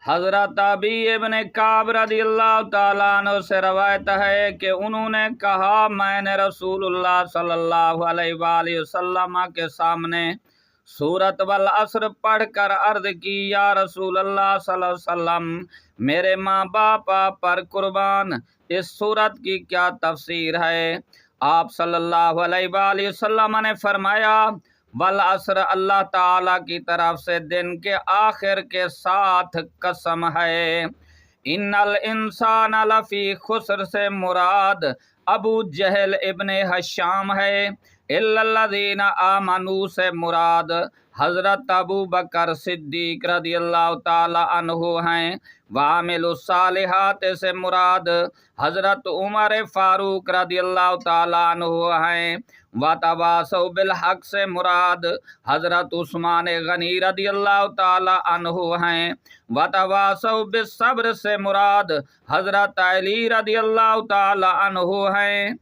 حضرت ابی ابن کعب رضی اللہ تعالیٰ عنہ سے روایت ہے کہ انہوں نے کہا میں نے رسول اللہ صلی اللہ علیہ وآلہ وسلم کے سامنے سورۃ والعصر پڑھ کر عرض کی یا رسول اللہ صلی اللہ علیہ وسلم میرے ماں باپ پر قربان اس سورت کی کیا تفسیر ہے؟ آپ صلی اللہ علیہ وآلہ وسلم نے فرمایا والعصر اللہ تعالیٰ کی طرف سے دن کے آخر کے ساتھ قسم ہے۔ ان الانسان لفی خسر سے مراد ابو جہل ابن ہشام ہے، الا الذین آمنوا سے مراد حضرت ابو بکر صدیق رضی اللہ تعالی عنہ ہیں، وعامل الصالحات سے مراد حضرت عمر فاروق رضی اللہ تعالی عنہ ہیں، وتواصوا بالحق سے مراد حضرت عثمان غنی رضی اللہ تعالی عنہ ہیں، وتواصوا بالصبر سے مراد حضرت علی رضی اللہ تعالی عنہ ہیں۔